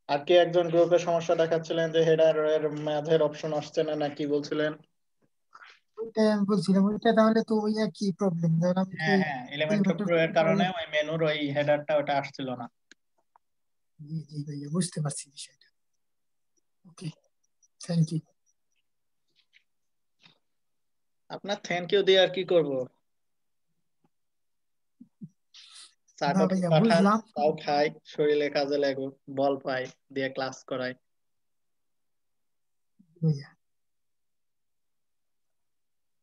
আর কি একজন গ্রুপে সমস্যা দেখাচ্ছিলেন যে হেডার এর ম্যাথের অপশন আসছে না, না কি বলছিলেন? ওইটাই আমি বলছিলাম, ওইটা তাহলে তো ওই একই প্রবলেম, ধর আমি তো হ্যাঁ হ্যাঁ, এলিমেন্টর এলিমেন্টার প্রো এর প্রো কারণে এর। ওই মেনুর ওই হেডারটা ওটা আসছিল না। জি জি ভাইয়া, বুঝতে পারছি বিষয়টা। ওকে, থ্যাংক ইউ। আপনার থ্যাংক ইউ দিয়ে আর কি করব? না চাটা ভাইয়া, পাঠান, বুঝলাম। তাও খাই, শরীরে কাজে লাগো, বল পাই, দিয়ে ক্লাস করাই। ভাইয়া,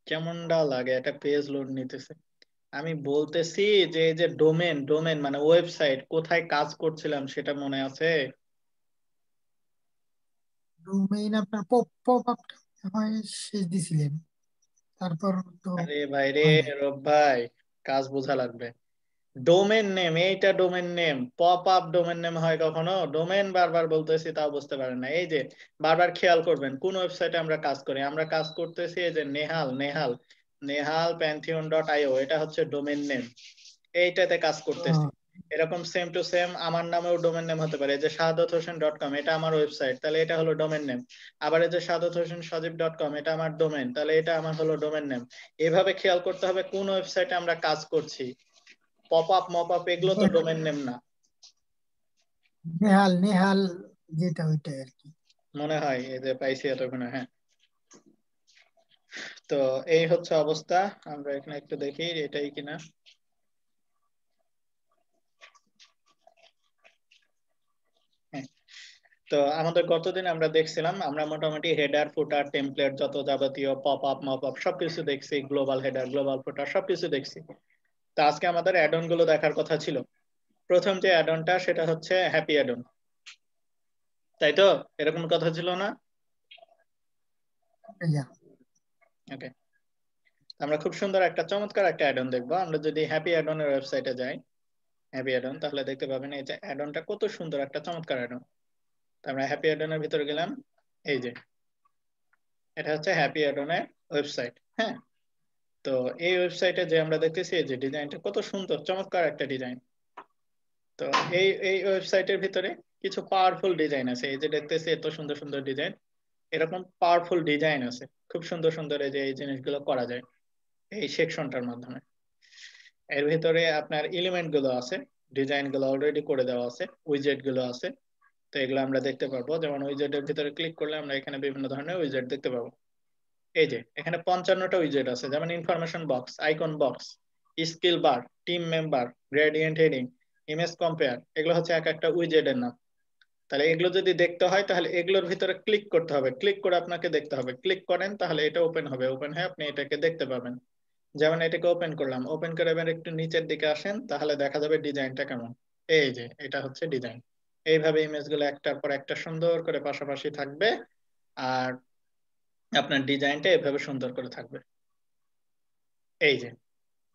কেমনটা লাগে একটা পেজ লোড নিতেছে। আমি বলতেছি যে এই যে ডোমেন, ডোমেন মানে ওয়েবসাইট, কোথায় কাজ করছিলাম সেটা মনে আছে? ডোমেইন আপনার পপ পপ আপটা হয় শেষ দিছিলেন, তারপর তো আরে ভাই রে, হয় নাই। রব ভাই, কাজ বোঝা লাগবে। ডোমেন নেম, এইটা domain name, pop up domain name হয় কখনো? ডোমেন বারবার বলতেছি তাও বুঝতে পারেন না। এই যে বারবার খেয়াল করবেন কোন ওয়েবসাইটে আমরা কাজ করি। আমরা কাজ করতেছি এই যে নেহাল, নেহাল, নেহাল প্যান্থিয়ন ডট আইও, এটা হচ্ছে ডোমেন নেম, এইটাতে কাজ করতেছি। ও, এরকম সেম টু সেম আমার নামেও ডোমেন নেম হতে পারে। এই যে শাহাদত হোসেন ডট কম, এটা আমার ওয়েবসাইট, তাহলে এটা হলো ডোমেন নেম। আবার এই যে শাহাদত হোসেন সজীব ডট কম, এটা আমার ডোমেন, তাহলে এটা আমার হলো ডোমেন নেম। এভাবে খেয়াল করতে হবে কোন ওয়েবসাইটে আমরা কাজ করছি। পপ আপ মপ আপ এগুলো তো নে- ডোমেন নেম না। নেহাল নেহাল, যেটা ওইটাই আর কি। মনে হয় এই যে পাইছি এতক্ষণে, হ্যাঁ। তো এই হচ্ছে অবস্থা। আমরা এখানে একটু দেখি এটাই কিনা। হ্যাঁ। তো আমাদের গতদিন আমরা দেখছিলাম, আমরা মোটামুটি হেডার ফুটার টেমপ্লেট যত যাবতীয় পপ আপ মপ আপ সবকিছু দেখছি, গ্লোবাল হেডার গ্লোবাল ফুটার সবকিছু দেখছি। তো আজকে আমাদের অ্যাডন গুলো দেখার কথা ছিল। প্রথম যে অ্যাডনটা সেটা হচ্ছে হ্যাপি অ্যাডন, তাই তো? এরকম কথা ছিল না? ভাইয়া, ওকে, আমরা খুব সুন্দর একটা চমৎকার একটা অ্যাডন দেখবো। আমরা যদি হ্যাপি অ্যাডনের ওয়েবসাইটে যাই, হ্যাপি অ্যাডন, তাহলে দেখতে পাবেন এই যে অ্যাডনটা কত সুন্দর একটা চমৎকার অ্যাডন। তো আমরা হ্যাপি অ্যাডনের ভিতরে গেলাম। এই যে এটা হচ্ছে হ্যাপি অ্যাডনের ওয়েবসাইট, হ্যাঁ। তো এই ওয়েবসাইটে যে আমরা দেখতেছি এই যে ডিজাইনটা কত সুন্দর চমৎকার একটা ডিজাইন। তো এই এই ওয়েবসাইটের ভিতরে কিছু পাওয়ারফুল ডিজাইন আছে। এই যে দেখতেছি এত সুন্দর সুন্দর ডিজাইন, এরকম পাওয়ারফুল ডিজাইন আছে, খুব সুন্দর সুন্দর। এই যে এই জিনিসগুলো করা যায় এই সেকশনটার মাধ্যমে। এর ভিতরে আপনার এলিমেন্ট গুলো আছে, ডিজাইন গুলো অলরেডি করে দেওয়া আছে, উইজেট গুলো আছে। তো এগুলো আমরা দেখতে পারবো, যেমন উইজেট এর ভিতরে ক্লিক করলে আমরা এখানে বিভিন্ন ধরনের উইজেট দেখতে পাবো। এই যে এখানে 55টা উইজেট আছে, যেমন information box, icon box, skill bar, team member, gradient heading, image compare, এগুলো হচ্ছে এক একটা উইজেটের নাম। তাহলে এগুলো যদি দেখতে হয় তাহলে এগুলোর ভিতরে ক্লিক করতে হবে, ক্লিক করে আপনাকে দেখতে হবে। ক্লিক করেন তাহলে এটা ওপেন হবে, ওপেন হয়ে আপনি এটাকে দেখতে পাবেন। যেমন এটাকে ওপেন করলাম, ওপেন করে এবার একটু নিচের দিকে আসেন, তাহলে দেখা যাবে ডিজাইনটা কেমন। এই যে এটা হচ্ছে ডিজাইন। এইভাবে ইমেজ গুলো একটার পর একটা সুন্দর করে পাশাপাশি থাকবে, আর আপনার ডিজাইনটা এভাবে সুন্দর করে থাকবে। এই যে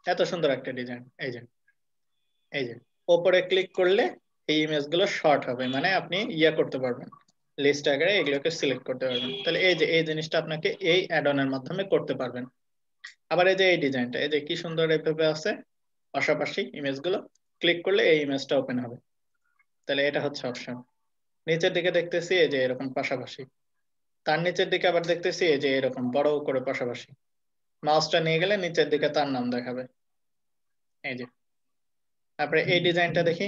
এত সুন্দর একটা ডিজাইন। এই যে, এই যে ওপরে ক্লিক করলে এই ইমেজ গুলো শর্ট হবে, মানে আপনি ইয়া করতে পারবেন, লিস্ট আকারে এগুলোকে সিলেক্ট করতে পারবেন। তাহলে এই যে এই জিনিসটা আপনাকে এই অ্যাডনের মাধ্যমে করতে পারবেন। আবার এই যে এই ডিজাইনটা, এই যে কি সুন্দর এভাবে আছে পাশাপাশি ইমেজ গুলো, ক্লিক করলে এই ইমেজটা ওপেন হবে। তাহলে এটা হচ্ছে অপশন। নিচের দিকে দেখতেছি এই যে এরকম পাশাপাশি, তার নিচের দিকে আবার দেখতেছি এই যে এরকম বড় করে পাশাপাশি। মাউসটা নিয়ে গেলে নিচের দিকে তার নাম দেখাবে। এই যে তারপরে এই ডিজাইনটা দেখি,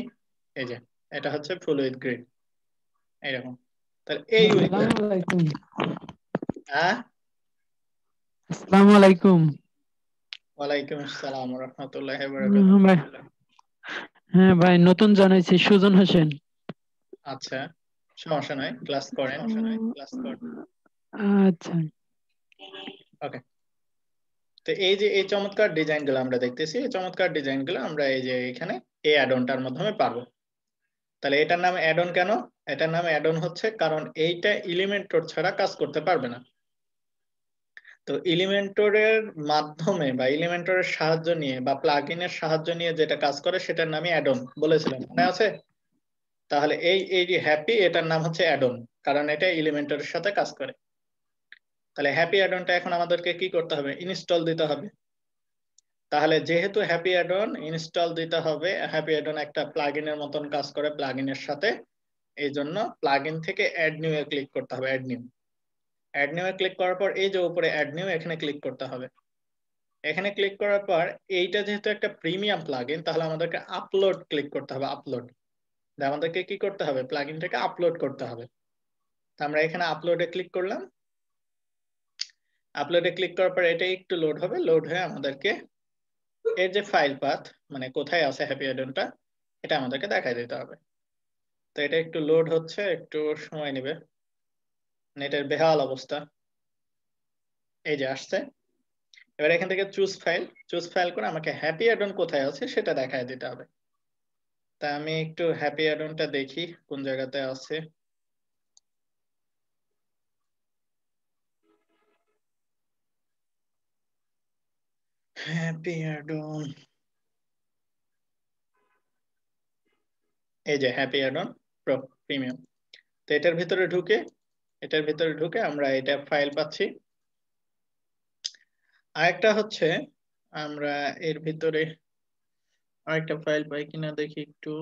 এই যে এটা হচ্ছে ফুল উইথ গ্রিড, এইরকম। তাহলে এই আসসালামু আলাইকুম। হ্যাঁ, আসসালামু আলাইকুম। ওয়ালাইকুম আসসালাম রহমতুল্লাহ ভাই, বারাকাতুহু। হ্যাঁ ভাই, নতুন জানাইছি, সুজন হোসেন। আচ্ছা, সমস্যা নাই, ক্লাস করেন। আচ্ছা। ওকে। তো এই যে এই চমৎকার ডিজাইন গুলো আমরা দেখতেছি, এই চমৎকার ডিজাইন গুলো আমরা এই যে এখানে এই অ্যাডনটার মাধ্যমে পারবো। তাহলে এটার নাম অ্যাডন কেন? এটার নাম অ্যাডন হচ্ছে কারণ এইটা এলিমেন্টর ছাড়া কাজ করতে পারবে না। তো এলিমেন্টরের মাধ্যমে বা এলিমেন্টরের সাহায্য নিয়ে বা প্লাগইনের সাহায্য নিয়ে যেটা কাজ করে সেটার নামই অ্যাডন বলেছিলাম, মনে আছে? তাহলে এই এই যে হ্যাপি, এটার নাম হচ্ছে অ্যাডন, কারণ এটা এলিমেন্টরের সাথে কাজ করে। তাহলে হ্যাপি অ্যাডনটা এখন আমাদেরকে কি করতে হবে? ইনস্টল দিতে হবে। তাহলে যেহেতু হ্যাপি অ্যাডন ইনস্টল দিতে হবে, হ্যাপি অ্যাডন একটা প্লাগইনের মতন কাজ করে প্লাগইনের সাথে, এই জন্য প্লাগইন থেকে অ্যাড নিউ এ ক্লিক করতে হবে। অ্যাড নিউ এ ক্লিক করার পর এই যে উপরে অ্যাড নিউ এখানে ক্লিক করতে হবে। এখানে ক্লিক করার পর এইটা যেহেতু একটা প্রিমিয়াম প্লাগইন, তাহলে আমাদেরকে আপলোড ক্লিক করতে হবে। আপলোড, আমাদেরকে কি করতে হবে? প্লাগইনটাকে আপলোড করতে হবে। তো আমরা এখানে আপলোডে ক্লিক করলাম। আপলোডে ক্লিক করার পর এটা একটু লোড হবে। লোড হয়ে আমাদেরকে এর যে ফাইল পাথ, মানে কোথায় আছে হ্যাপি অ্যাডনটা, এটা আমাদেরকে দেখাই দিতে হবে। তো এটা একটু লোড হচ্ছে, একটু সময় নেবে, নেটের বেহাল অবস্থা। এই যে আসছে। এবার এখান থেকে চুজ ফাইল করে আমাকে হ্যাপি অ্যাডন কোথায় আছে সেটা দেখায় দিতে হবে। তা আমি একটু হ্যাপি অ্যাডনটা দেখি কোন জায়গাতে আছে। হ্যাপি অ্যাডন, এই যে হ্যাপি অ্যাডন প্রো প্রিমিয়াম। তো এটার ভিতরে ঢুকে আমরা এটা ফাইল পাচ্ছি। আরেকটা হচ্ছে আমরা এর ভিতরে আরেকটা ফাইল পাই কিনা দেখি একটু।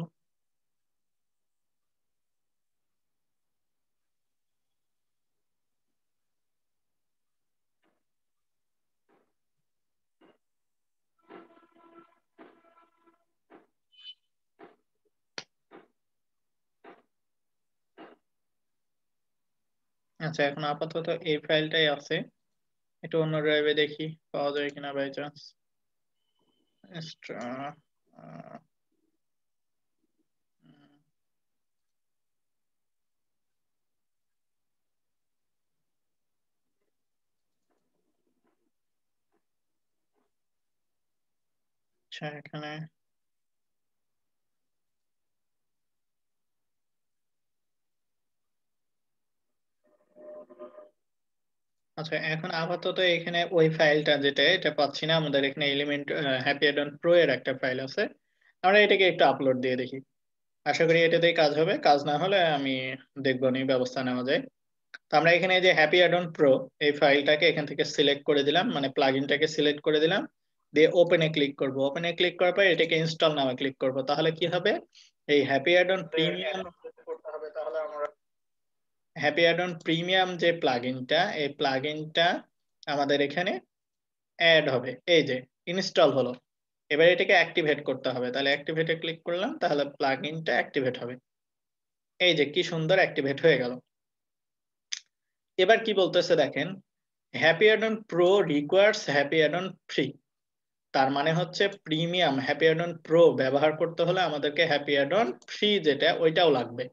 আচ্ছা, এখন আপাতত এই ফাইলটাই আছে। একটু অন্য ড্রাইভে দেখি পাওয়া যায় কিনা বাই চান্স। আচ্ছা, এখানে আচ্ছা, এখন আপাতত এখানে ওই ফাইলটা যেটা এটা পাচ্ছি না। আমাদের এখানে এলিমেন্ট হ্যাপি অ্যাডন প্রো এর একটা ফাইল আছে। আমরা এটাকে একটু আপলোড দিয়ে দেখি। আশা করি এটাতেই কাজ হবে। কাজ না হলে আমি দেখবো নি ব্যবস্থা নেওয়া যায়। তো আমরা এখানে যে হ্যাপি অ্যাডন প্রো এই ফাইলটাকে এখান থেকে সিলেক্ট করে দিলাম, মানে প্লাগইনটাকে সিলেক্ট করে দিলাম, দিয়ে ওপেনে ক্লিক করব। ওপেনে ক্লিক করার পর এটাকে ইনস্টল নামে ক্লিক করব। তাহলে কি হবে? এই হ্যাপি অ্যাডন প্রিমিয়াম করতে হবে। তাহলে আমরা হ্যাপি অ্যাডন প্রিমিয়াম যে প্লাগইনটা, এই প্লাগইনটা আমাদের এখানে অ্যাড হবে। এই যে ইনস্টল হলো। এবার এটাকে অ্যাক্টিভেট করতে হবে। তাহলে অ্যাক্টিভেটে ক্লিক করলাম, তাহলে প্লাগইনটা অ্যাক্টিভেট হবে। এই যে কি সুন্দর অ্যাক্টিভেট হয়ে গেল। এবার কি বলতেছে দেখেন, happy add-on pro requires happy add-on free. তার মানে হচ্ছে প্রিমিয়াম হ্যাপি অ্যাডন প্রো ব্যবহার করতে হলে আমাদেরকে হ্যাপি অ্যাডন ফ্রি যেটা ওইটাও লাগবে।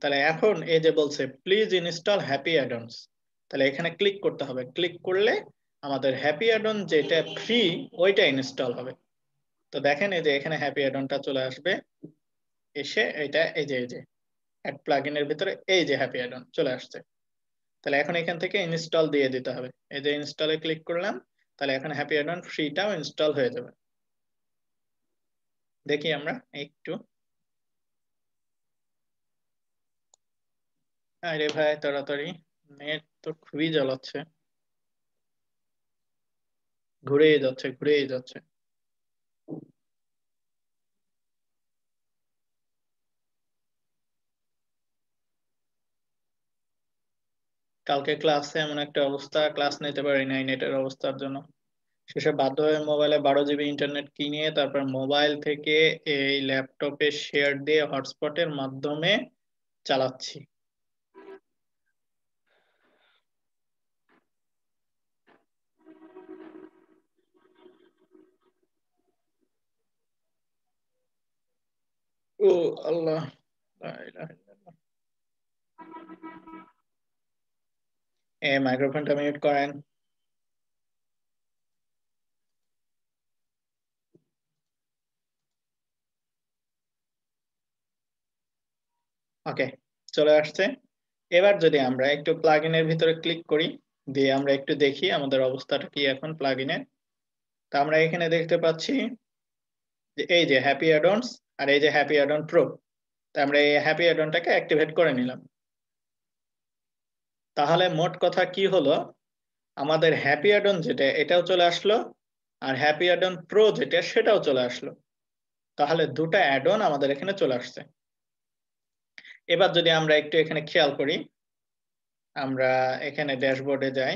তাহলে এখন এই যে বলছে প্লিজ ইনস্টল হ্যাপি অ্যাডনস, তাহলে এখানে ক্লিক করতে হবে। ক্লিক করলে আমাদের হ্যাপি অ্যাডন যেটা ফ্রি ওইটা ইনস্টল হবে। তো দেখেন এই যে এখানে হ্যাপি অ্যাডনটা চলে আসবে। এসে এটা এই যে অ্যাড প্লাগইনের ভিতরে এই যে হ্যাপি অ্যাডন চলে আসছে। তাহলে এখন এখান থেকে ইনস্টল দিয়ে দিতে হবে। এই যে ইনস্টলে ক্লিক করলাম, তাহলে এখন হ্যাপি অ্যাডন ফ্রিটাও ইনস্টল হয়ে যাবে। দেখি আমরা একটু। আরে ভাই তাড়াতাড়ি, নেট তো খুবই জ্বালাচ্ছে, ঘুরেই যাচ্ছে। কালকে ক্লাসে এমন একটা অবস্থা, ক্লাস নিতে পারি নাই নেটের অবস্থার জন্য। শেষে বাধ্য হয়ে মোবাইলে 12 GB ইন্টারনেট কিনে তারপর মোবাইল থেকে এই ল্যাপটপে শেয়ার দিয়ে হটস্পটের মাধ্যমে চালাচ্ছি। ও আল্লাহ, লা ইলাহা ইল্লাল্লাহ। মাইক্রোফোনটা মিউট করেন। ওকে, চলে আসছে। এবার যদি আমরা একটু প্লাগইনের ভিতরে ক্লিক করি, দিয়ে আমরা একটু দেখি আমাদের অবস্থাটা কি এখন প্লাগইনে। তা আমরা এখানে দেখতে পাচ্ছি যে এই যে হ্যাপি অ্যাডনস আর এই যে হ্যাপি অ্যাডন প্রো। তা আমরা এই হ্যাপি অ্যাডনটাকে অ্যাক্টিভেট করে নিলাম। তাহলে মোট কথা কি হলো, আমাদের হ্যাপি অ্যাডন যেটা এটাও চলে আসলো, আর হ্যাপি অ্যাডন প্রো যেটা সেটাও চলে আসলো। তাহলে দুটো অ্যাডন আমাদের এখানে চলে আসছে। এবার যদি আমরা একটু এখানে খেয়াল করি, আমরা এখানে ড্যাশবোর্ডে যাই,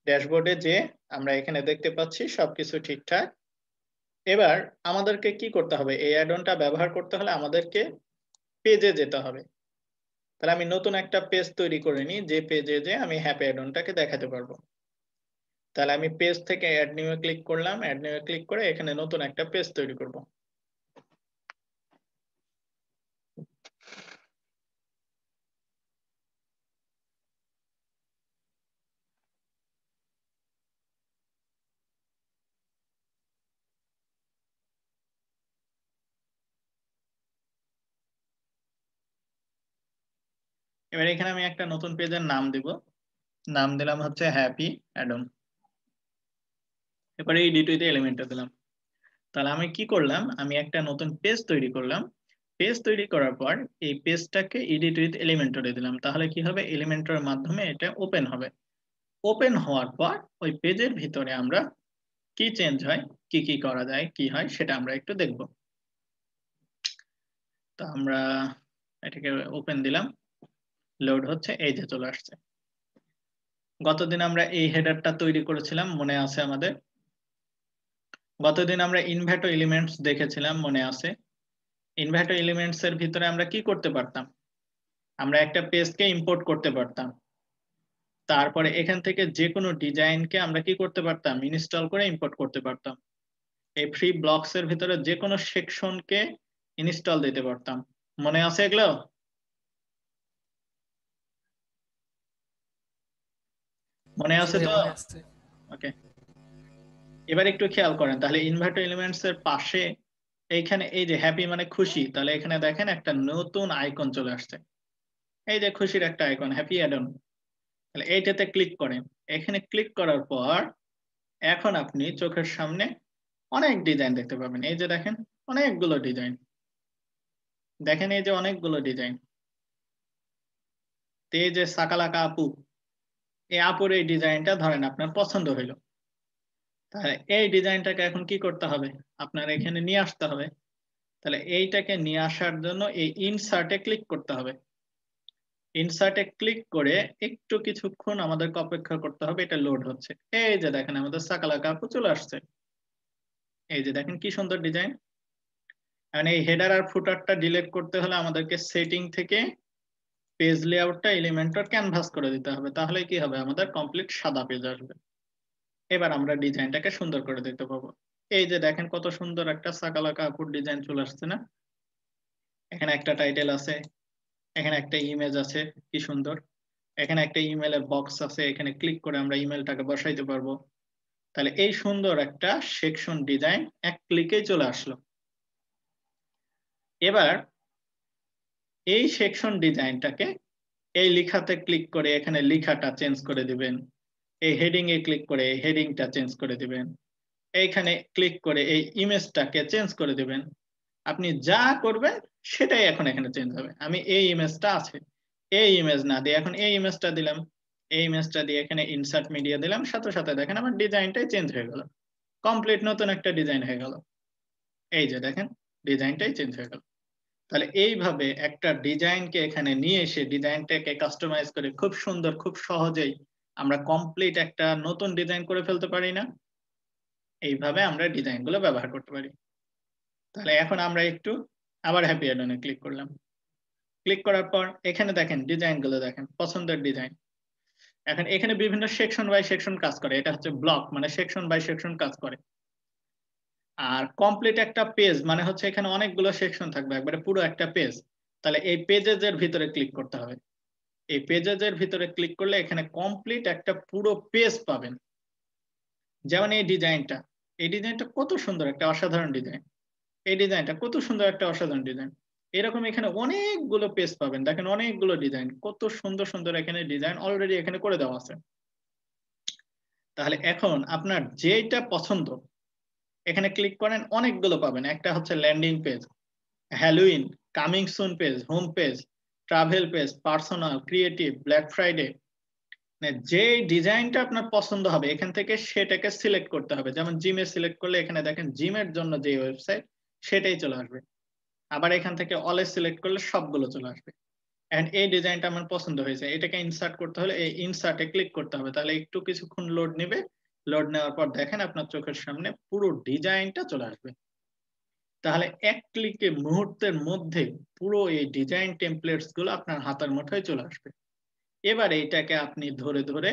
ড্যাশবোর্ডে যে আমরা এখানে দেখতে পাচ্ছি সবকিছু ঠিকঠাক। এবার আমাদেরকে কি করতে হবে, এই অ্যাড অনটা ব্যবহার করতে হলে আমাদেরকে পেজে যেতে হবে। তাহলে আমি নতুন একটা পেজ তৈরি করে নিই, যে পেজে যে আমি হ্যাপি অ্যাড অনটাকে দেখাতে পারবো। তাহলে আমি পেজ থেকে অ্যাড নিউ এ ক্লিক করলাম, অ্যাড নিউ এ ক্লিক করে এখানে নতুন একটা পেজ তৈরি করব। এবার এখানে আমি একটা নতুন পেজের নাম দিব, নাম দিলাম হচ্ছে হ্যাপি অ্যাড অন। এবারে এই ডিটুইতে এলিমেন্টটা দিলাম। তাহলে আমি কি করলাম, আমি একটা নতুন পেজ তৈরি করলাম। পেজ তৈরি করার পর এই পেজটাকে এডিট উইথ এলিমেন্টরে দিলাম। তাহলে কি হবে, এলিমেন্টরের মাধ্যমে এটা ওপেন হবে। ওপেন হওয়ার পর ওই পেজের ভিতরে আমরা কি চেঞ্জ হয়, কি কি করা যায়, কি হয় সেটা আমরা একটু দেখব। তো আমরা এটাকে ওপেন দিলাম, লোড হচ্ছে, এই যে চলে আসছে। গতদিন আমরা এই হেডারটা তৈরি করেছিলাম, মনে আছে আমাদের? গতদিন আমরা ইনভার্টো এলিমেন্টস দেখেছিলাম, মনে আছে? ইনভার্টো এলিমেন্টস এর ভিতরে আমরা কি করতে পারতাম, আমরা একটা পেজকে ইম্পোর্ট করতে পারতাম। তারপরে এখান থেকে যে কোনো ডিজাইনকে আমরা কি করতে পারতাম, ইনস্টল করে ইম্পোর্ট করতে পারতাম। এই ফ্রি ব্লকস এর ভিতরে যে কোনো সেকশনকে ইনস্টল দিতে পারতাম, মনে আছে এগুলো? মনে আছে তো? ওকে, এবার একটু খেয়াল করেন, তাহলে ইনভার্টো এলিমেন্টস এর পাশে এইখানে এই যে হ্যাপি মানে খুশি, তাহলে এখানে দেখেন একটা নতুন আইকন চলে আসছে, এই যে খুশির একটা আইকন, হ্যাপি অ্যাড অন। তাহলে এইটাতে ক্লিক করেন। এখানে ক্লিক করার পর এখন আপনি চোখের সামনে অনেক ডিজাইন দেখতে পাবেন। এই যে দেখেন অনেকগুলো ডিজাইন, দেখেন এই যে অনেকগুলো ডিজাইন। এই যে সাকালাকা আপু, এই আপুর এই ডিজাইনটা ধরেন আপনার পছন্দ হইলো, তাহলে এই ডিজাইনটাকে এখন কি করতে হবে, আপনার এখানে নিয়ে আসতে হবে। তাহলে এইটাকে নিয়ে আসার জন্য এই ইনসার্টে ক্লিক করতে হবে। ইনসার্টে ক্লিক করে একটু কিছুক্ষণ আমাদেরকে অপেক্ষা করতে হবে, এটা লোড হচ্ছে। এই যে দেখেন আমাদের সাকালাকা আপু চলে আসছে, এই যে দেখেন কি সুন্দর ডিজাইন। এখন এই হেডার আর ফুটারটা ডিলিট করতে হলে আমাদেরকে সেটিং থেকে পেজ লেআউটটা এলিমেন্টর ক্যানভাস করে দিতে হবে, তাহলে কি হবে, আমাদের কমপ্লিট সাদা পেজ আসবে। এবার আমরা ডিজাইনটাকে সুন্দর করে দেখতে পাবো। এই যে দেখেন কত সুন্দর একটা সাকালাকা আপুর ডিজাইন চলে আসছে না? এখানে একটা টাইটেল আছে, এখানে একটা ইমেজ আছে, কি সুন্দর। এখানে একটা ইমেলের বক্স আছে, এখানে ক্লিক করে আমরা ইমেলটাকে বসাইতে পারবো। তাহলে এই সুন্দর একটা সেকশন ডিজাইন এক ক্লিকেই চলে আসলো। এবার এই সেকশন ডিজাইনটাকে এই লেখাতে ক্লিক করে এখানে লেখাটা চেঞ্জ করে দিবেন, এই হেডিং এ ক্লিক করে এই হেডিংটা চেঞ্জ করে দিবেন, এইখানে ক্লিক করে এই ইমেজটাকে চেঞ্জ করে দিবেন। আপনি যা করবেন সেটাই এখন এখানে চেঞ্জ হবে। আমি এই ইমেজটা আছে, এই ইমেজ না দিয়ে এখন এই ইমেজটা দিলাম, এই ইমেজটা দিয়ে এখানে ইনসার্ট মিডিয়া দিলাম, সাথে সাথে দেখেন আমার ডিজাইনটাই চেঞ্জ হয়ে গেল, কমপ্লিট নতুন একটা ডিজাইন হয়ে গেল। এই যে দেখেন ডিজাইনটাই চেঞ্জ হয়ে গেল। তাহলে এইভাবে একটা ডিজাইনকে এখানে নিয়ে এসে ডিজাইনটাকে কাস্টমাইজ করে খুব সুন্দর, খুব সহজেই আমরা কমপ্লিট একটা নতুন ডিজাইন করে ফেলতে পারি না? এইভাবে আমরা ডিজাইনগুলো ব্যবহার করতে পারি। তাহলে এখন আমরা একটু আবার হ্যাপি অ্যাড অনে ক্লিক করলাম। ক্লিক করার পর এখানে দেখেন ডিজাইনগুলো দেখেন, পছন্দের ডিজাইন। এখন এখানে বিভিন্ন সেকশন বাই সেকশন কাজ করে, এটা হচ্ছে ব্লক মানে সেকশন বাই সেকশন কাজ করে। আর কমপ্লিট একটা পেজ মানে হচ্ছে এখানে অনেকগুলো সেকশন থাকবে, একবারে পুরো একটা পেজ। তাহলে এই পেজেস এর ভিতরে ক্লিক করতে হবে। এই পেজেস এর ভিতরে ক্লিক করলে এখানে কমপ্লিট একটা পুরো পেজ পাবেন। যেমন এই ডিজাইনটা, এই ডিজাইনটা কত সুন্দর একটা অসাধারণ ডিজাইন, এই ডিজাইনটা কত সুন্দর একটা অসাধারণ ডিজাইন। এরকম এখানে অনেকগুলো পেজ পাবেন, দেখেন অনেকগুলো ডিজাইন, কত সুন্দর সুন্দর এখানে ডিজাইন অলরেডি এখানে করে দেওয়া আছে। তাহলে এখন আপনার যেটা পছন্দ এখানে ক্লিক করেন, অনেকগুলো পাবেন। একটা হচ্ছে landing page, Halloween, coming soon page, home page, travel page, personal, creative, black Friday. যে ডিজাইনটা আপনার পছন্দ হবে এখান থেকে সেটাকে সিলেক্ট করতে হবে। যেমন জিমে সিলেক্ট করলে এখানে দেখেন জিমের জন্য যে ওয়েবসাইট সেটাই চলে আসবে। আবার এখান থেকে অলে সিলেক্ট করলে সবগুলো চলে আসবে। এন্ড এই ডিজাইনটা আমার পছন্দ হয়েছে, এটাকে ইনসার্ট করতে হলে এই ইনসার্টে ক্লিক করতে হবে। তাহলে একটু কিছুক্ষণ লোড নেবে, লোড নেওয়ার পর দেখেন আপনার চোখের সামনে পুরো ডিজাইনটা চলে আসবে। তাহলে এক ক্লিকে মুহূর্তের মধ্যে পুরো এই ডিজাইন টেমপ্লেটস গুলো আপনার হাতের মুঠোয় চলে আসবে। এবার এইটাকে আপনি ধরে ধরে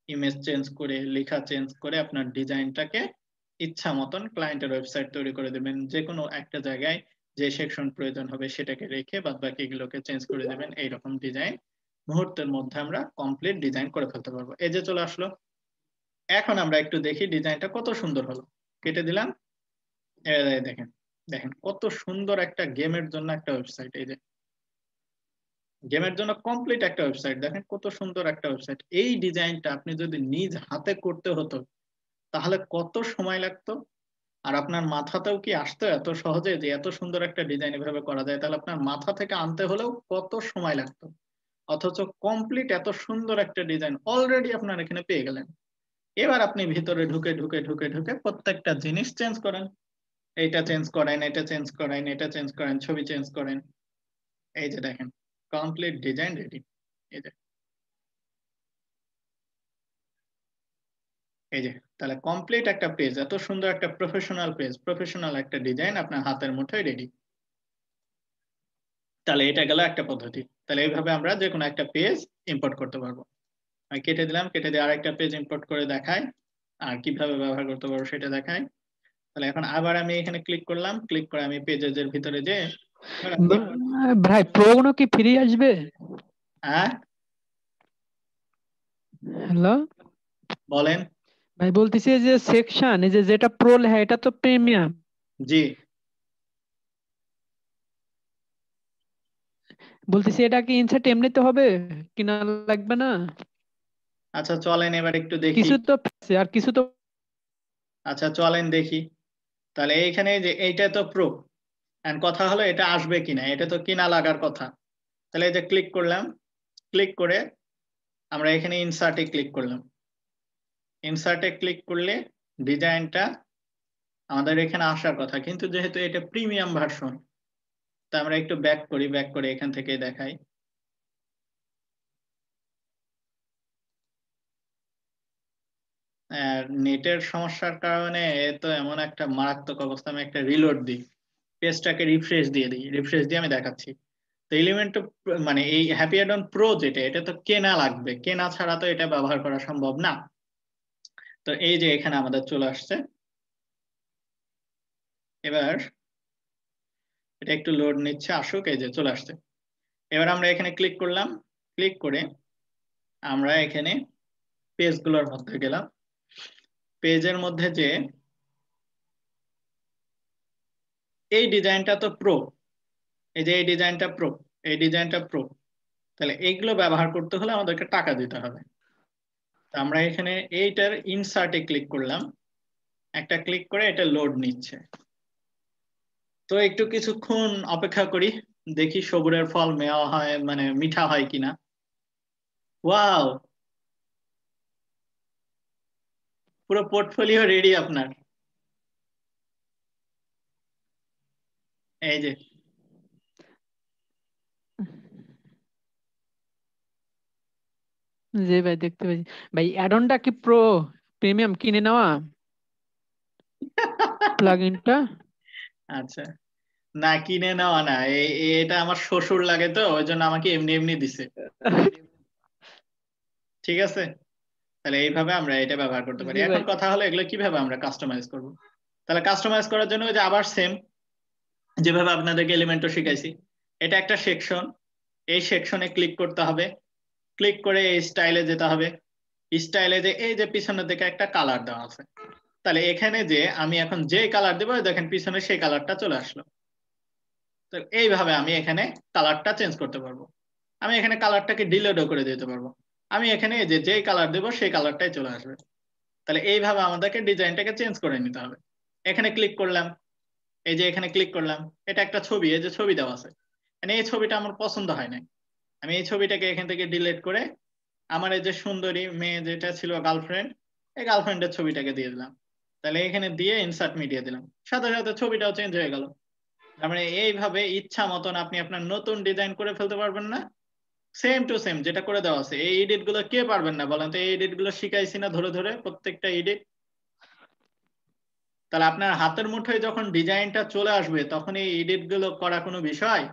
ইমেজ চেঞ্জ করে, লেখা চেঞ্জ করে আপনার ডিজাইনটাকে ইচ্ছা মতন ক্লায়েন্টের ওয়েবসাইট তৈরি করে দেবেন। যে কোনো একটা জায়গায় যে সেকশন প্রয়োজন হবে সেটাকে রেখে বাদ বাকিগুলোকে চেঞ্জ করে দেবেন। এইরকম ডিজাইন মুহূর্তের মধ্যে আমরা কমপ্লিট ডিজাইন করে ফেলতে পারবো। এই যে চলে আসলো। এখন আমরা একটু দেখি ডিজাইনটা কত সুন্দর হলো। কেটে দিলাম, দেখেন দেখেন কত সুন্দর একটা গেমের জন্য একটা ওয়েবসাইট। এই যে গেমের জন্য কমপ্লিট একটা ওয়েবসাইট, দেখেন কত সুন্দর একটা ওয়েবসাইট। এই ডিজাইনটা আপনি যদি নিজ হাতে করতে হতো তাহলে কত সময় লাগতো, আর আপনার মাথাতেও কি আসতো এত সহজে যে এত সুন্দর একটা ডিজাইন এভাবে করা যায়? তাহলে আপনার মাথা থেকে আনতে হলেও কত সময় লাগতো। অথচ কমপ্লিট এত সুন্দর একটা ডিজাইন অলরেডি আপনার এখানে পেয়ে গেলেন। এবার আপনি ভিতরে ঢুকে ঢুকে ঢুকে ঢুকে প্রত্যেকটা জিনিস চেঞ্জ করেন, এইটা চেঞ্জ করেন, এটা চেঞ্জ করেন, এটা চেঞ্জ করেন, ছবি চেঞ্জ করেন। এই যে দেখেন কমপ্লিট ডিজাইন রেডি। এই যে এই যে তাহলে কমপ্লিট একটা পেজ, এত সুন্দর একটা প্রফেশনাল পেজ, প্রফেশনাল একটা ডিজাইন আপনার হাতের মুঠোয় রেডি। তাহলে এটা গেল একটা পদ্ধতি। তাহলে এইভাবে আমরা যে কোনো একটা পেজ ইম্পোর্ট করতে পারবো। আমি কেটে দিলাম, কেটে দিয়ে আরেকটা পেজ ইম্পোর্ট করে দেখাই, আর কিভাবে ব্যবহার করতে পারবো সেটা দেখাই। তাহলে এখন আবার আমি এখানে ক্লিক করলাম, ক্লিক করে আমি পেজেস এর ভিতরে যে ভাই প্রোগুলো কি ফ্রি আসবে? হ্যাঁ হ্যালো বলেন। ভাই, বলতেছি যে সেকশন এই যে যেটা প্রো লেখা এটা তো প্রিমিয়াম, জি বলতেছি এটা কি ইনসার্ট এমনিতে হবে কিনা লাগবে না? আচ্ছা চলেন এবার একটু দেখি। কিছু তো আছে আর কিছু তো। আচ্ছা চলেন দেখি। তাহলে এইখানে যে এইটা তো প্রো, এন্ড কথা হলো এটা আসবে কিনা, এটা তো কিনা লাগার কথা। তাহলে এই যে ক্লিক করলাম, ক্লিক করে আমরা এখানে ইনসার্টে ক্লিক করলাম। ইনসার্টে ক্লিক করলে ডিজাইনটা আমাদের এখানে আসার কথা, কিন্তু যেহেতু এটা প্রিমিয়াম ভার্সন তা আমরা একটু ব্যাক করি, ব্যাক করে এখান থেকে দেখাই। নেটের সমস্যার কারণে তো এমন একটা মারাত্মক অবস্থা, আমি একটা রিলোড দিই, পেজটাকে রিফ্রেশ দিয়ে দিই, রিফ্রেশ দিয়ে আমি দেখাচ্ছি। তো এলিমেন্ট মানে এই হ্যাপি অ্যাডন প্রো যেটা, এটা তো কেনা লাগবে, কেনা ছাড়া তো এটা ব্যবহার করা সম্ভব না। তো এই যে এখানে আমাদের চলে আসছে। এবার এটা একটু লোড নিচ্ছে, আসুক। এই যে চলে আসছে। এবার আমরা এখানে ক্লিক করলাম, ক্লিক করে আমরা এখানে পেজগুলোর মধ্যে গেলাম। পেজের মধ্যে যে এই ডিজাইনটা তো প্রো, এই যে এই ডিজাইনটা প্রো, এই ডিজাইনটা প্রো, তাহলে এইগুলো ব্যবহার করতে হলে আমাদেরকে টাকা দিতে হবে। তো আমরা এখানে এইটার ইনসার্টে ক্লিক করলাম, একটা ক্লিক করে এটা লোড নিচ্ছে। তো একটু কিছুক্ষণ অপেক্ষা করি, দেখি সবুরের ফল মেওয়া হয় মানে মিঠা হয় কিনা। ওয়াও, পুরো পোর্টফোলিও রেডি আপনার। এই যে যে ভাই দেখতে পাচ্ছি ভাই, অ্যাডনটা কি প্রো প্রিমিয়াম কিনে নেওয়া প্লাগইনটা? আচ্ছা, না কিনে নেওয়া না, এটা আমার শ্বশুর লাগে তো ওই জন্য আমাকে এমনি এমনি দিছে। ঠিক আছে, তাহলে এইভাবে আমরা এটা ব্যবহার করতে পারি। জি এখন ভাই। কথা হলো এগুলো কিভাবে আমরা কাস্টমাইজ করব। তাহলে কাস্টমাইজ করার জন্য ওই যে আবার সেম যেভাবে আপনাদেরকে এলিমেন্টও শিখাইছি, এটা একটা সেকশন, এই সেকশনে ক্লিক করতে হবে, ক্লিক করে এই স্টাইলে যেতে হবে। স্টাইলে যে এই যে পিছনের দিকে একটা কালার দেওয়া আছে, তাহলে এখানে যে আমি এখন যে কালার দেবো দেখেন পিছনে সেই কালারটা চলে আসলো। তো এইভাবে আমি এখানে কালারটা চেঞ্জ করতে পারবো। আমি এখানে কালারটাকে ডিলেটও করে দিতে পারবো। আমি এখানে এই যে যেই কালার দেবো সেই কালারটাই চলে আসবে। তাহলে এইভাবে আমাদেরকে ডিজাইনটাকে চেঞ্জ করে নিতে হবে। এখানে ক্লিক করলাম, এই যে এখানে ক্লিক করলাম, এটা একটা ছবি, এই যে ছবি দেওয়া আছে, মানে এই ছবিটা আমার পছন্দ হয় না, আমি এই ছবিটাকে এখান থেকে ডিলিট করে আমার এই যে সুন্দরী মেয়ে যেটা ছিল গার্লফ্রেন্ড, এই গার্লফ্রেন্ডের ছবিটাকে দিয়ে দিলাম। তাহলে এখানে দিয়ে ইনসার্ট মিডিয়া দিলাম, সাথে সাথে ছবিটাও চেঞ্জ হয়ে গেল। তার মানে এইভাবে ইচ্ছা মতন আপনি আপনার নতুন ডিজাইন করে ফেলতে পারবেন না? সেম টু সেম যেটা করে দেওয়া আছে। এই এডিট গুলো কে পারবেন না বলেন তো? এই এডিট গুলো শিখাইছি না ধরে ধরে প্রত্যেকটা এডিট। তাহলে আপনার হাতের মুঠোয় যখন ডিজাইনটা চলে আসবে তখন এই এডিট গুলো করা কোনো বিষয়?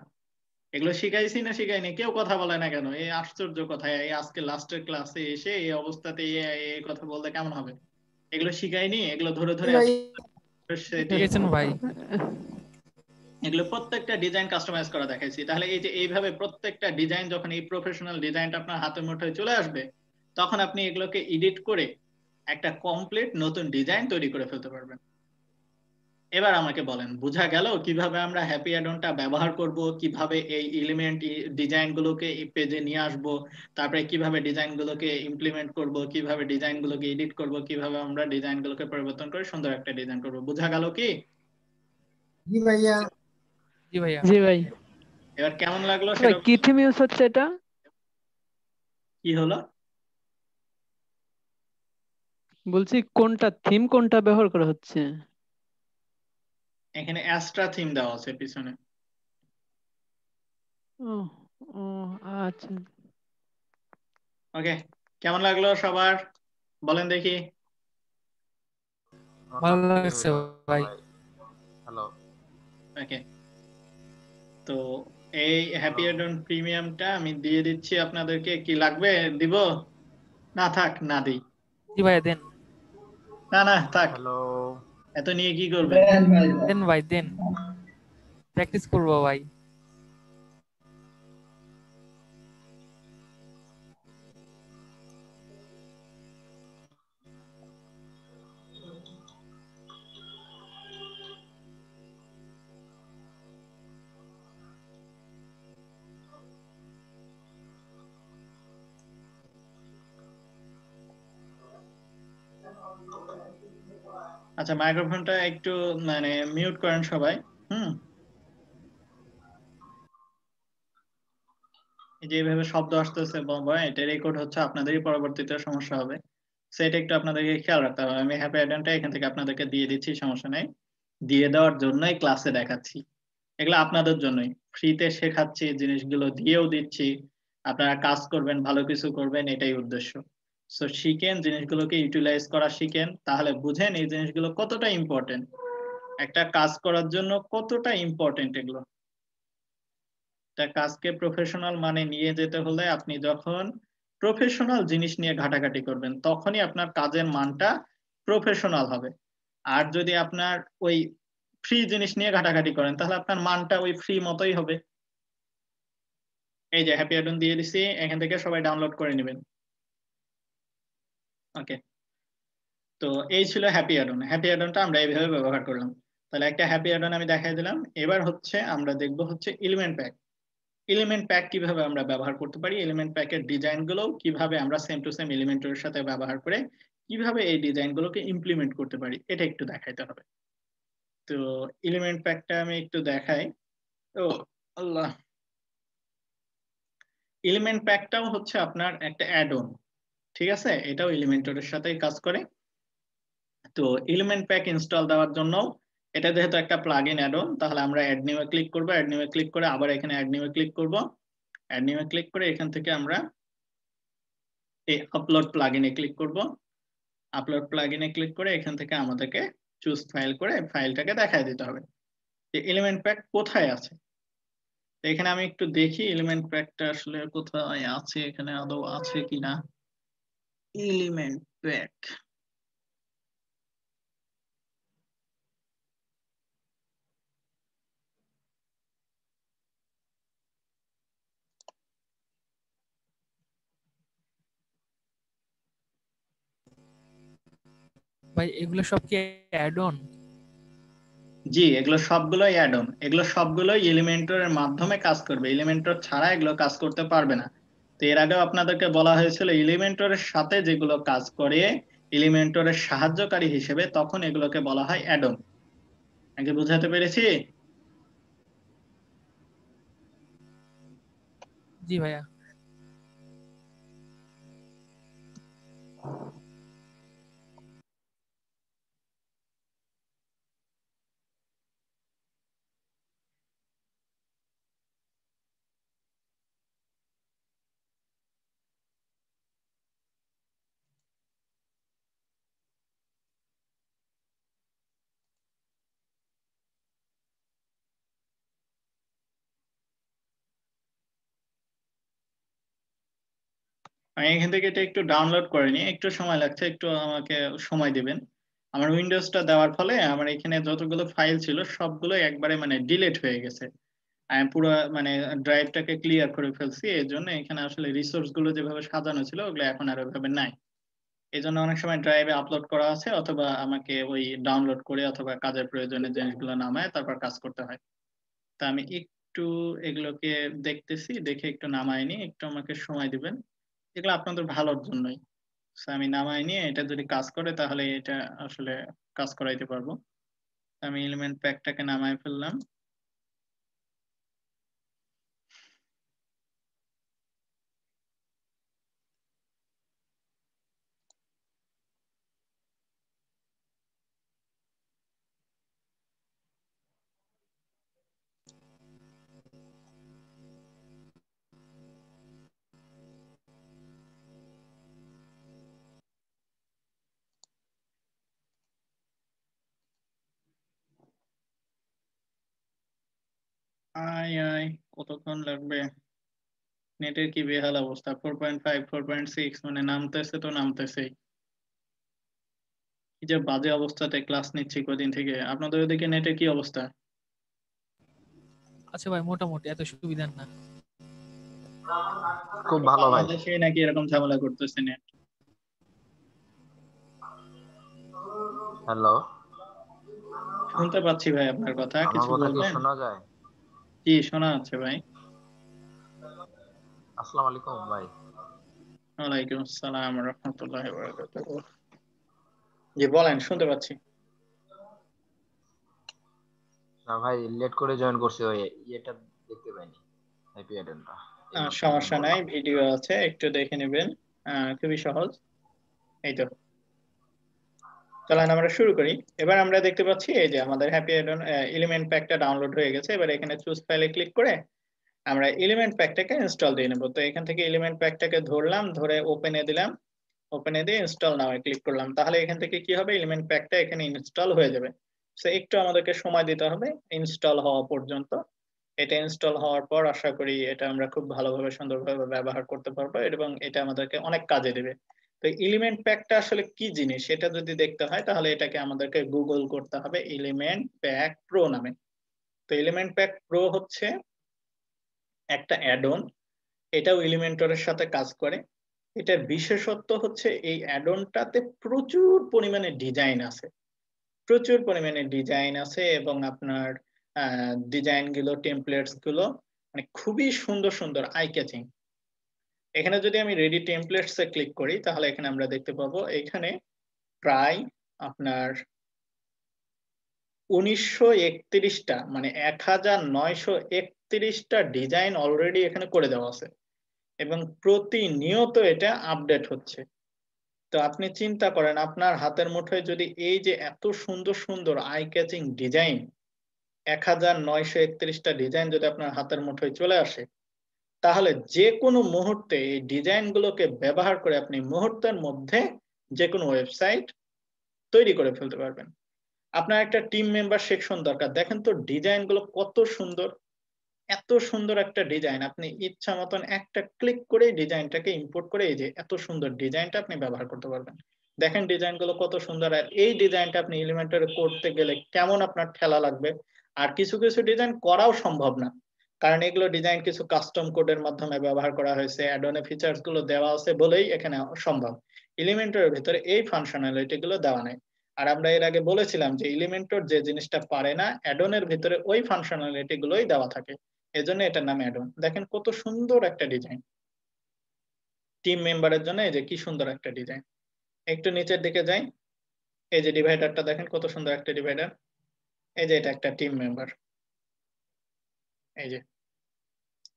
এগুলো শিখাইছি না শিখাইনি? কেউ কথা বলে না কেন? এই আশ্চর্য কথা! এই আজকে লাস্টের ক্লাসে এসে এই অবস্থাতে এই কথা বলতে কেমন হবে? এগুলো শিখাইনি? এগুলো ধরে জি ধরে ভাই, setting, শিখিয়েছেন ভাই। এগুলো প্রত্যেকটা ডিজাইন কাস্টমাইজ করা দেখাইছি। তাহলে এই যে এইভাবে প্রত্যেকটা ডিজাইন যখন এই প্রফেশনাল ডিজাইনটা আপনার হাতের মুঠোয় চলে আসবে তখন আপনি এগুলোকে এডিট করে একটা কমপ্লিট নতুন ডিজাইন তৈরি করে ফেলতে পারবেন। এবার আমাকে বলেন, বোঝা গেল কিভাবে আমরা হ্যাপি অ্যাডনটা ব্যবহার করব, কিভাবে এই এলিমেন্ট ডিজাইন গুলোকে পেজে নিয়ে আসব, তারপরে কিভাবে ডিজাইন গুলোকে ইমপ্লিমেন্ট করব, কিভাবে ডিজাইন গুলোকে এডিট করব, কিভাবে আমরা ডিজাইন গুলোকে পরিবর্তন করে সুন্দর একটা ডিজাইন করব। বোঝা গেল কি? জি ভাইয়া। জি ভাইয়া। জি ভাই। এবার কেমন লাগলো ভাই সেটা? কি থিম ইউজ হচ্ছে এটা? কি হলো? বলছি কোনটা থিম, কোনটা ব্যবহার করা হচ্ছে? এখানে অ্যাস্ট্রা থিম দেওয়া আছে পিছনে। ও ও আচ্ছা। ওকে, কেমন লাগলো সবার? বলেন দেখি। ভালো লাগছে ভাই। হ্যালো। ওকে, তো এই হ্যাপি অ্যাডন প্রিমিয়ামটা আমি দিয়ে দিচ্ছি আপনাদেরকে। কি লাগবে? দিব না? থাক, না দিই। জি ভাইয়া দেন। না না থাক, হ্যালো। এত নিয়ে কি করবেন? দেন ভাই দেন, প্র্যাকটিস করবো ভাই। আচ্ছা, মাইক্রোফোনটা একটু মানে মিউট করেন সবাই। হুম, এই যে এইভাবে শব্দ আসতেছে বাবা, এটা রেকর্ড হচ্ছে, আপনাদেরই পরবর্তীতে সমস্যা হবে। সেটা একটু আপনাদেরকে খেয়াল রাখতে হবে। আমি হ্যাপি অ্যাডনটা এখান থেকে আপনাদেরকে দিয়ে দিচ্ছি, সমস্যা নেই। দিয়ে দেওয়ার জন্যই ক্লাসে দেখাচ্ছি, এগুলো আপনাদের জন্যই ফ্রিতে শেখাচ্ছি, জিনিসগুলো দিয়েও দিচ্ছি। আপনারা কাজ করবেন, ভালো কিছু করবেন, এটাই উদ্দেশ্য। সো শিখেন, জিনিসগুলোকে ইউটিলাইজ করা শিখেন, তাহলে বুঝেন এই জিনিসগুলো কতটা ইম্পর্টেন্ট। একটা কাজ করার জন্য কতটা ইম্পর্টেন্ট এগুলো। একটা কাজকে প্রফেশনাল মানে নিয়ে যেতে হলে আপনি যখন প্রফেশনাল জিনিস নিয়ে ঘাটাঘাটি করবেন তখনই আপনার কাজের মানটা প্রফেশনাল হবে। আর যদি আপনার ওই ফ্রি জিনিস নিয়ে ঘাটাঘাটি করেন তাহলে আপনার মানটা ওই ফ্রি মতোই হবে। এই যে হ্যাপি অ্যাডন দিয়ে দিছি, এখান থেকে সবাই ডাউনলোড করে নেবেন। ওকে, তো এই ছিল হ্যাপি অ্যাডন। হ্যাপি অ্যাডনটা আমরা এইভাবে ব্যবহার করলাম। তাহলে একটা হ্যাপি অ্যাডন আমি দেখাই দিলাম। এবার হচ্ছে আমরা দেখব হচ্ছে এলিমেন্ট প্যাক। এলিমেন্ট প্যাক কিভাবে আমরা ব্যবহার করতে পারি, এলিমেন্ট প্যাকের ডিজাইন গুলো কিভাবে আমরা সেম টু সেম এলিমেন্টের সাথে ব্যবহার করে কিভাবে এই ডিজাইন গুলোকে ইমপ্লিমেন্ট করতে পারি, এটা একটু দেখাইতে হবে। তো এলিমেন্ট প্যাকটা আমি একটু দেখাই। ও আল্লাহ, এলিমেন্ট প্যাকটাও হচ্ছে আপনার একটা অ্যাড অন, ঠিক আছে? এটাও এলিমেন্টরের সাথেই কাজ করে। তো এলিমেন্ট প্যাক ইনস্টল দেওয়ার জন্য এটা যেহেতু একটা প্লাগ ইন অ্যাড অন, তাহলে আমরা অ্যাড নিউ এ ক্লিক করব, অ্যাড নিউ এ ক্লিক করে আবার এখানে অ্যাড নিউ এ ক্লিক করব। অ্যাড নিউ এ ক্লিক করে এখান থেকে আমরা এই আপলোড প্লাগইনে ক্লিক করব। আপলোড প্লাগইনে ক্লিক করে এখান থেকে আমাদেরকে চুজ ফাইল করে ফাইলটাকে দেখায় দিতে হবে যে এলিমেন্ট প্যাক কোথায় আছে। তো এখানে আমি একটু দেখি এলিমেন্ট প্যাকটা আসলে কোথায় আছে, এখানে আদৌ আছে কিনা। এলিমেন্ট প্যাক, ভাই এগুলো সব কি অ্যাড অন? জি এগুলো সবগুলোই অ্যাড অন, এগুলো সবগুলোই এলিমেন্টরের মাধ্যমে কাজ করবে, এলিমেন্টর ছাড়া এগুলো কাজ করতে পারবে না। তো এর আগেও আপনাদেরকে বলা হয়েছিল এলিমেন্টরের সাথে যেগুলো কাজ করে এলিমেন্টরের সাহায্যকারী হিসেবে, তখন এগুলোকে বলা হয় অ্যাড অন। আগে বুঝাতে পেরেছি? জি ভাইয়া। আমি এখান থেকে এটা একটু ডাউনলোড করে নিই, একটু সময় লাগছে, একটু আমাকে সময় দিবেন। আমার উইন্ডোজটা দেওয়ার ফলে আমার এখানে যতগুলো ফাইল ছিল সবগুলো একবারে মানে ডিলিট হয়ে গেছে। আমি পুরো মানে ড্রাইভটাকে ক্লিয়ার করে ফেলছি, এই জন্য এখানে আসলে রিসোর্স গুলো যেভাবে সাজানো ছিল ওগুলো এখন আর ওইভাবে নাই। এই জন্য অনেক সময় ড্রাইভে আপলোড করা আছে, অথবা আমাকে ওই ডাউনলোড করে অথবা কাজের প্রয়োজনে জিনিসগুলো নামায় তারপর কাজ করতে হয়। তা আমি একটু এগুলোকে দেখতেছি, দেখে একটু নামায় নিয়ে একটু আমাকে সময় দিবেন, এগুলো আপনাদের ভালোর জন্যই। So, আমি নামায় নিয়ে এটা যদি কাজ করে তাহলে এটা আসলে কাজ করাইতে পারবো। আমি এলিমেন্ট প্যাকটাকে নামায় ফেললাম। আয় আয়, কতক্ষণ লাগবে? নেটের কি বেহাল অবস্থা, 4.5 4.6 মানে নামতেছে তো নামতেছেই। কি যে বাজে অবস্থাতে ক্লাস নিচ্ছি কদিন থেকে। আপনাদের ওদিকে নেটের কি অবস্থা? আচ্ছা ভাই, মোটামুটি এত সুবিধার না। খুব ভালো ভাই। বাংলাদেশে নাকি এরকম ঝামেলা করতেছে নেট? হ্যালো, শুনতে পাচ্ছি ভাই আপনার কথা, আমার কিছু কথা কি বলবেন? শোনা যায়? কি শোনা যাচ্ছে ভাই? আসসালামু আলাইকুম ভাই। ওয়ালাইকুম আসসালাম রাহমাতুল্লাহি ওয়া বারাকাতুহু। জি বলেন, শুনতে পাচ্ছি। না ভাই, লেট করে জয়েন করছি, ওই ইয়েটা দেখতে পাইনি, হ্যাপি অ্যাডেনটা এইমাত্র জয়েন সমস্যা নাই, করলাম। ভিডিও আছে, একটু দেখে নেবেন। খুবই সহজ। এই তো, চলেন আমরা শুরু করি। এবার আমরা দেখতে পাচ্ছি এই যে আমাদের হ্যাপি অ্যাডন এলিমেন্ট প্যাকটা ডাউনলোড হয়ে গেছে। এবার এখানে চুজ ফাইলে ক্লিক করে আমরা এলিমেন্ট প্যাকটাকে ইনস্টল দিয়ে নেব। তো এখান থেকে এলিমেন্ট প্যাকটাকে ধরলাম, ধরে ওপেনে দিলাম, ওপেনে দিয়ে ইনস্টল নাও ক্লিক করলাম। তাহলে এখান থেকে কি হবে, এলিমেন্ট প্যাকটা এখানে ইনস্টল হয়ে যাবে। সো একটু আমাদেরকে সময় দিতে হবে ইনস্টল হওয়া পর্যন্ত। এটা ইনস্টল হওয়ার পর আশা করি এটা আমরা খুব ভালোভাবে সুন্দরভাবে ব্যবহার করতে পারবো এবং এটা আমাদেরকে অনেক কাজে দেবে। তো এলিমেন্ট প্যাকটা আসলে কি জিনিস সেটা যদি দেখতে হয় তাহলে এটাকে আমাদেরকে গুগল করতে হবে এলিমেন্ট প্যাক প্রো নামে। তো এলিমেন্ট প্যাক প্রো হচ্ছে একটা অ্যাড-অন, এটাও এলিমেন্টরের সাথে কাজ করে। এটার বিশেষত্ব হচ্ছে এই অ্যাড-অনটাতে প্রচুর পরিমাণে ডিজাইন আছে, প্রচুর পরিমাণে ডিজাইন আছে এবং আপনার ডিজাইন গুলো, টেমপ্লেটস গুলো মানে খুবই সুন্দর সুন্দর, আই ক্যাচিং। এখানে যদি আমি রেডি টেমপ্লেটস এ ক্লিক করি তাহলে এখানে আমরা দেখতে পাবো এখানে প্রায় আপনার 1931টা মানে 1931টা ডিজাইন অলরেডি এখানে করে দেওয়া আছে এবং প্রতিনিয়ত এটা আপডেট হচ্ছে। তো আপনি চিন্তা করেন আপনার হাতের মুঠোয় যদি এই যে এত সুন্দর সুন্দর আই ক্যাচিং ডিজাইন, 1931টা ডিজাইন যদি আপনার হাতের মুঠোয় চলে আসে, তাহলে যে কোনো মুহূর্তে এই ডিজাইন গুলোকে ব্যবহার করে আপনি মুহূর্তের মধ্যে যে কোনো ওয়েবসাইট তৈরি করে ফেলতে পারবেন। আপনার একটা টিম মেম্বার সেকশন দরকার, দেখেন তো ডিজাইন গুলো কত সুন্দর, এত সুন্দর একটা ডিজাইন আপনি ইচ্ছা মতন একটা ক্লিক করে ডিজাইনটাকে ইম্পোর্ট করে এই যে এত সুন্দর ডিজাইনটা আপনি ব্যবহার করতে পারবেন। দেখেন ডিজাইন গুলো কত সুন্দর, আর এই ডিজাইনটা আপনি এলিমেন্টরে করতে গেলে কেমন আপনার ঠেলা লাগবে। আর কিছু কিছু ডিজাইন করাও সম্ভব না, কারণ এগুলো ডিজাইন কিছু কাস্টম কোডের মাধ্যমে ব্যবহার করা হয়েছে, অ্যাড-অনে ফিচার্স গুলো দেওয়া আছে বলেই এখানে সম্ভব। এলিমেন্টরের ভিতরে এই ফাংশনালিটি গুলো দেওয়া নাই। আর আমরা এর আগে বলেছিলাম যে এলিমেন্টর যে জিনিসটা পারে না অ্যাড-অনের ভিতরে ওই ফাংশনালিটি গুলোই দেওয়া থাকে, এজন্য এটার নাম অ্যাড-অন। দেখেন কত সুন্দর একটা ডিজাইন টিম মেম্বারের জন্য, এই যে কি সুন্দর একটা ডিজাইন। একটু নিচের দিকে যাই, এই যে ডিভাইডারটা দেখেন কত সুন্দর একটা ডিভাইডার, এই যে এটা একটা টিম মেম্বার। এই যে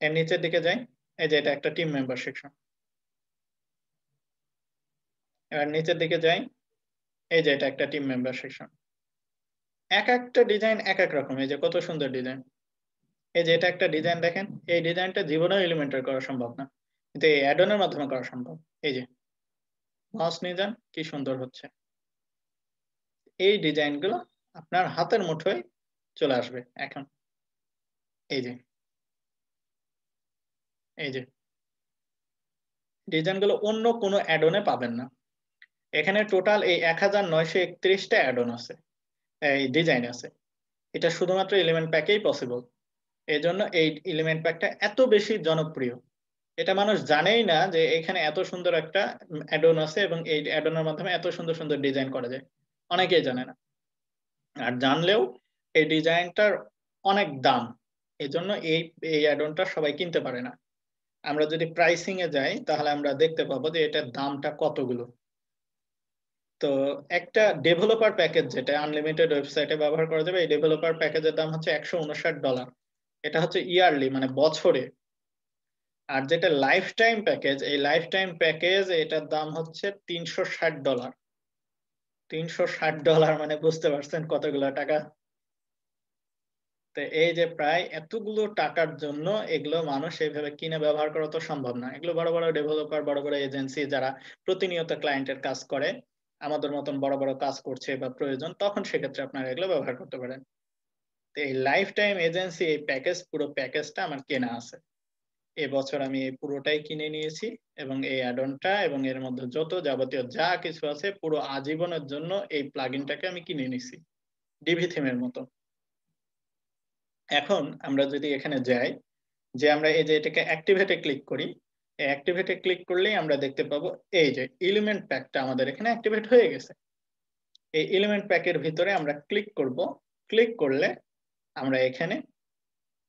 এর নিচের দিকে যাই, এই যে এটা একটা টিম মেম্বার সেকশন। এবার নিচের দিকে যাই, এই যে এটা একটা টিম মেম্বার সেকশন। এক একটা ডিজাইন এক এক রকম, এই যে কত সুন্দর ডিজাইন। এই যে এটা একটা ডিজাইন দেখেন, এই ডিজাইনটা জীবনেও এলিমেন্টর করা সম্ভব না, কিন্তু এই অ্যাড-অনের মাধ্যমে করা সম্ভব। এই যে মাউস নিয়ে যান, কি সুন্দর হচ্ছে। এই ডিজাইন গুলো আপনার হাতের মুঠোয় চলে আসবে এখন। এই যে এই যে ডিজাইনগুলো অন্য কোনো অ্যাডনে পাবেন না। এখানে টোটাল এই 1931টা অ্যাডন আছে, এই ডিজাইন আছে। এটা শুধুমাত্র এলিমেন্ট প্যাকেই পসিবল। এই জন্য এই এলিমেন্ট প্যাকটা এত বেশি জনপ্রিয়। এটা মানুষ জানেই না যে এখানে এত সুন্দর একটা অ্যাডন আছে এবং এই অ্যাডনের মাধ্যমে এত সুন্দর সুন্দর ডিজাইন করা যায়, অনেকেই জানে না। আর জানলেও এই ডিজাইনটার অনেক দাম, এই জন্য এই অ্যাডনটা সবাই কিনতে পারে না। আমরা যদি প্রাইসিং এ যাই তাহলে আমরা দেখতে পাবো যে এটার দামটা কতগুলো। তো একটা ডেভেলপার প্যাকেজ যেটা আনলিমিটেড ওয়েবসাইটে ব্যবহার করা যাবে, এই ডেভেলপার প্যাকেজের দাম হচ্ছে $159। এটা হচ্ছে ইয়ারলি, মানে বছরে। আর যেটা লাইফ টাইম প্যাকেজ, এই লাইফ টাইম প্যাকেজ এটার দাম হচ্ছে $360। $360 মানে বুঝতে পারছেন কতগুলো টাকা। তো এই যে প্রায় এতগুলো টাকার জন্য এগুলো মানুষ এইভাবে কিনে ব্যবহার করা তো সম্ভব না। এগুলো বড় বড় ডেভেলপার, বড় বড় এজেন্সি যারা প্রতিনিয়ত ক্লায়েন্টের কাজ করে, আমাদের মতন বড় বড় কাজ করছে বা প্রয়োজন, তখন সেক্ষেত্রে আপনারা এগুলো ব্যবহার করতে পারেন। তো এই লাইফ টাইম এজেন্সি এই প্যাকেজ, পুরো প্যাকেজটা আমার কেনা আছে। এবছর আমি এই পুরোটাই কিনে নিয়েছি এবং এই অ্যাডনটা এবং এর মধ্যে যত যাবতীয় যা কিছু আছে পুরো আজীবনের জন্য এই প্লাগইনটাকে আমি কিনে নিছি, ডিভি থিমের মতো। এখন আমরা যদি এখানে যাই, যে আমরা এই যে এটাকে অ্যাক্টিভেটে ক্লিক করি, এই অ্যাক্টিভেটে ক্লিক করলেই আমরা দেখতে পাবো এই যে এলিমেন্ট প্যাকটা আমাদের এখানে অ্যাক্টিভেট হয়ে গেছে। এই এলিমেন্ট প্যাকের ভিতরে আমরা ক্লিক করব। ক্লিক করলে আমরা এখানে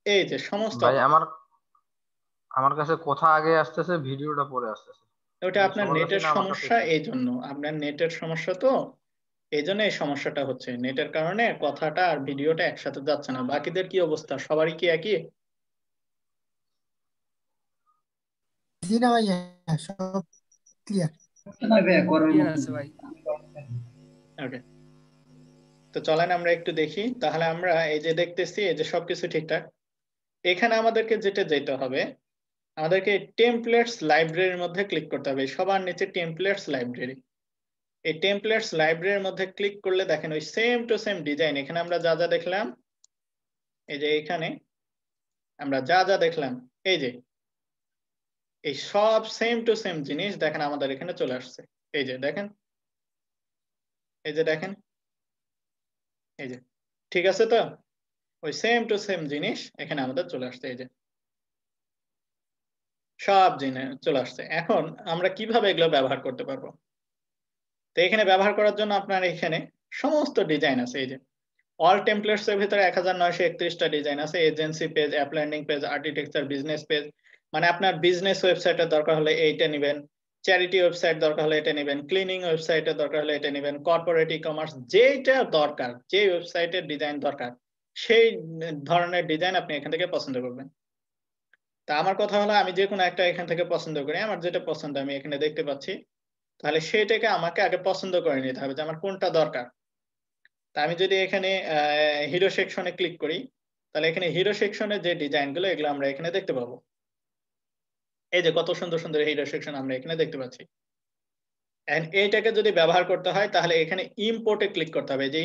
এই যে সমস্ত, ভাই আমার কাছে কথা আগে আসতেছে, ভিডিওটা পরে আসতেছে। ওটা আপনার সমস্যা নেটের না আমার কাছে? সমস্যা, এই জন্য আপনার নেটের সমস্যা, তো এই জন্য এই সমস্যাটা হচ্ছে। নেটের কারণে কথাটা আর ভিডিওটা একসাথে যাচ্ছে না। বাকিদের কি অবস্থা, সবারই কি একই? জি না ভাইয়া, সব ক্লিয়ার। ক্লিয়ার আছে ভাই। ওকে, তো চলেন আমরা একটু দেখি। তাহলে আমরা এই যে দেখতেছি এই যে সবকিছু ঠিকঠাক। এখানে আমাদেরকে যেটা যেতে হবে, আমাদেরকে টেমপ্লেটস লাইব্রেরির মধ্যে ক্লিক করতে হবে। সবার নিচে টেমপ্লেটস লাইব্রেরি, এই টেমপ্লেটস লাইব্রেরির মধ্যে ক্লিক করলে দেখেন ওই সেম টু সেম ডিজাইন। এখানে আমরা যা যা দেখলাম, এই যে এখানে আমরা যা যা দেখলাম, এই যে এই সব সেম টু সেম জিনিস দেখেন আমাদের এখানে চলে আসছে। এই যে দেখেন, এই যে দেখেন, এই যে ঠিক আছে। তো ওই সেম টু সেম জিনিস এখানে আমাদের চলে আসছে, এই যে সব জিনিস চলে আসছে। এখন আমরা কিভাবে এগুলো ব্যবহার করতে পারবো? তো এখানে ব্যবহার করার জন্য আপনার এখানে সমস্ত ডিজাইন আছে। এই যে অল টেমপ্লেটস এর ভিতরে 1931টা ডিজাইন আছে। Agency page, app landing page, architecture, business page, মানে আপনার বিজনেস ওয়েবসাইটের দরকার হলে এইটা নেবেন, চ্যারিটি ওয়েবসাইট দরকার হলে এটা নেবেন, ক্লিনিং ওয়েবসাইটের দরকার হলে এটা নেবেন, কর্পোরেট ই কমার্স, যেটা দরকার, যে ওয়েবসাইটের ডিজাইন দরকার সেই ধরনের ডিজাইন আপনি এখান থেকে পছন্দ করবেন। তা আমার কথা হলো আমি যে কোনো একটা এখান থেকে পছন্দ করি, আমার যেটা পছন্দ আমি এখানে দেখতে পাচ্ছি, তাহলে সেইটাকে আমাকে আগে পছন্দ করে নিতে হবে যে আমার কোনটা দরকার। তা আমি যদি এখানে হিরো সেকশনে ক্লিক করি, তাহলে এখানে হিরো সেকশনের যে ডিজাইনগুলো এগুলো আমরা এখানে দেখতে পাবো। এই যে কত সুন্দর সুন্দর হিরো সেকশন আমরা এখানে দেখতে পাচ্ছি। এন্ড এইটাকে যদি ব্যবহার করতে হয় তাহলে এখানে ইম্পোর্টে ক্লিক করতে হবে। যে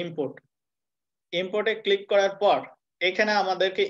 ইম্পোর্টে ক্লিক করার পর এখানে আমাদেরকে